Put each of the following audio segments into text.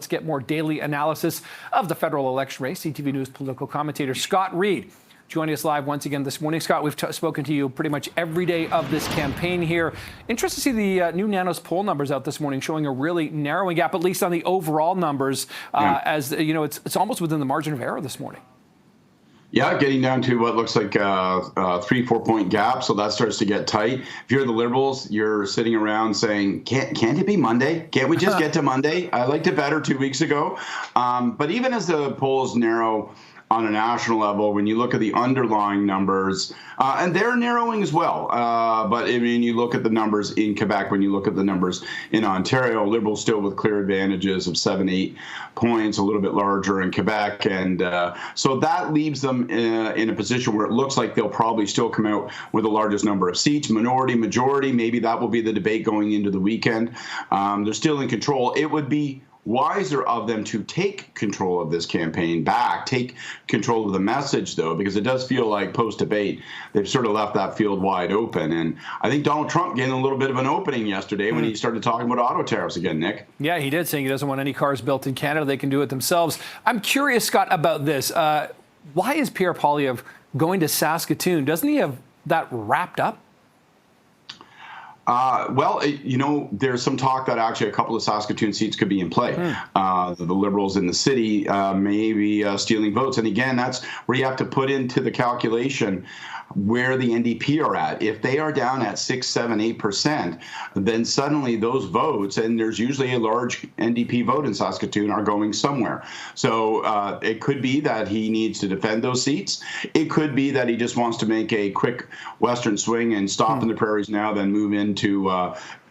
Let's get more daily analysis of the federal election race. CTV News political commentator Scott Reid joining us live once again this morning. Scott, we've spoken to you pretty much every day of this campaign here. Interested to see the new Nanos poll numbers out this morning showing a really narrowing gap, at least on the overall numbers, as you know, it's almost within the margin of error this morning. Yeah, getting down to what looks like a 3-4 point gap, so that starts to get tight. If you're the Liberals, you're sitting around saying, can't it be Monday? Can't we just get to Monday? I liked it better 2 weeks ago. But even as the polls narrow on a national level, when you look at the underlying numbers, and they're narrowing as well. But I mean, you look at the numbers in Quebec, when you look at the numbers in Ontario, Liberals still with clear advantages of 7-8 points, a little bit larger in Quebec. And so that leaves them in a position where it looks like they'll probably still come out with the largest number of seats, minority, majority. Maybe that will be the debate going into the weekend. They're still in control. It would be wiser of them to take control of this campaign back, take control of the message, though, because it does feel like post-debate they've sort of left that field wide open. And I think Donald Trump getting a little bit of an opening yesterday when he started talking about auto tariffs again, Nick. Yeah, he did, saying he doesn't want any cars built in Canada. They can do it themselves. I'm curious, Scott, about this. Why is Pierre Paul going to Saskatoon? Doesn't he have that wrapped up? Well, you know, there's some talk that actually a couple of Saskatoon seats could be in play. The Liberals in the city maybe stealing votes. And again, that's where you have to put into the calculation where the NDP are at. If they are down at 6, 7, 8%, then suddenly those votes, and there's usually a large NDP vote in Saskatoon, are going somewhere. So it could be that he needs to defend those seats. It could be that he just wants to make a quick western swing and stop in the prairies now, then move into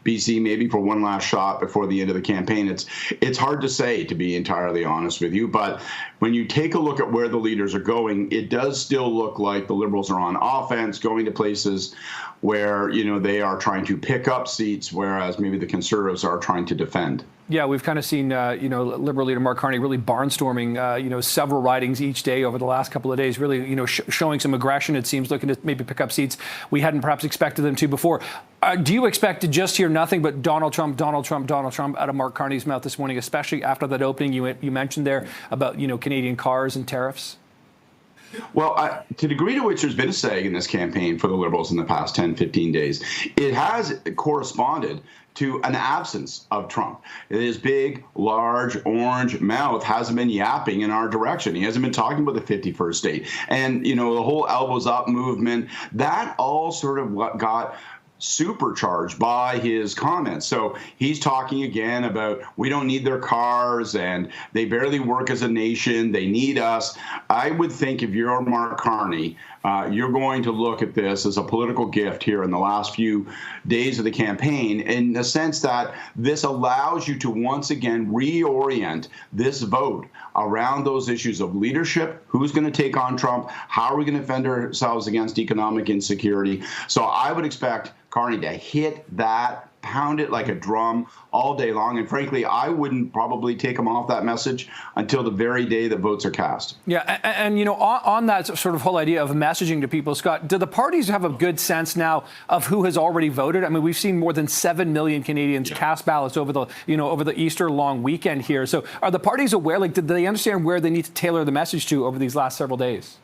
BC maybe for one last shot before the end of the campaign. It's hard to say, to be entirely honest with you. But when you take a look at where the leaders are going, it does still look like the Liberals are on offense, going to places where, you know, they are trying to pick up seats, whereas maybe the Conservatives are trying to defend. Yeah, we've kind of seen, you know, Liberal leader Mark Carney really barnstorming, you know, several ridings each day over the last couple of days, really, you know, showing some aggression, it seems, looking to maybe pick up seats we hadn't perhaps expected them to before. Do you expect to just hear nothing but Donald Trump, Donald Trump, Donald Trump out of Mark Carney's mouth this morning, especially after that opening you mentioned there about, you know, Canadian cars and tariffs? Well, to the degree to which there's been a sag in this campaign for the Liberals in the past 10, 15 days, it has corresponded to an absence of Trump. His big, large, orange mouth hasn't been yapping in our direction. He hasn't been talking about the 51st state. And, you know, the whole elbows up movement, that all sort of what got supercharged by his comments. So he's talking again about we don't need their cars and they barely work as a nation. They need us. I would think if you're Mark Carney, you're going to look at this as a political gift here in the last few days of the campaign, in the sense that this allows you to once again reorient this vote around those issues of leadership. Who's going to take on Trump? How are we going to defend ourselves against economic insecurity? So I would expect Carney to hit that, pound it like a drum all day long. And frankly, I wouldn't probably take him off that message until the very day that votes are cast. Yeah, and you know, on that sort of whole idea of messaging to people, Scott, do the parties have a good sense now of who has already voted? I mean, we've seen more than 7 million Canadians cast ballots over the Easter long weekend here. So are the parties aware? Like, did they understand where they need to tailor the message to over these last several days?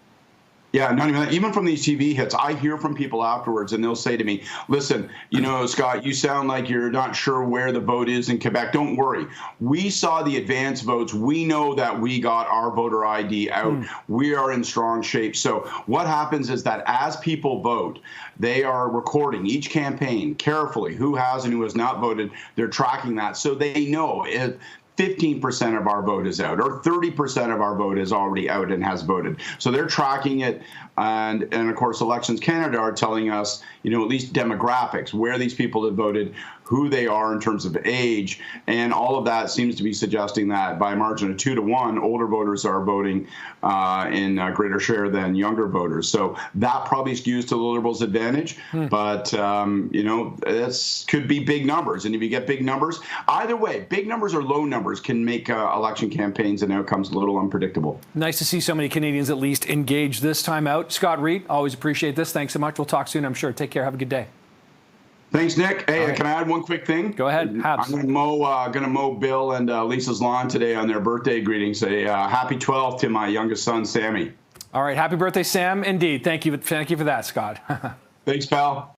Yeah, not even that. Even from these TV hits, I hear from people afterwards, and they'll say to me, listen, you know, Scott, you sound like you're not sure where the vote is in Quebec. Don't worry. We saw the advance votes. We know that we got our voter ID out. We are in strong shape. So what happens is that as people vote, they are recording each campaign carefully, who has and who has not voted. They're tracking that. So they know 15% of our vote is out, or 30% of our vote is already out and has voted. So they're tracking it. And of course, Elections Canada are telling us, you know, at least demographics, where these people have voted, who they are in terms of age. And all of that seems to be suggesting that by a margin of 2-1, older voters are voting in a greater share than younger voters. So that probably skews to the Liberals' advantage. But, you know, this could be big numbers. And if you get big numbers, either way, big numbers or low numbers can make election campaigns and outcomes a little unpredictable. Nice to see so many Canadians at least engaged this time out. Scott Reid, always appreciate this. Thanks so much. We'll talk soon, I'm sure. Take care. Have a good day. Thanks, Nick. Hey, right. can I add one quick thing? Go ahead, Habs. I'm gonna mow Bill and Lisa's lawn today on their birthday greeting. Say happy 12th to my youngest son, Sammy. All right, happy birthday, Sam. Indeed. Thank you for that, Scott. Thanks, pal.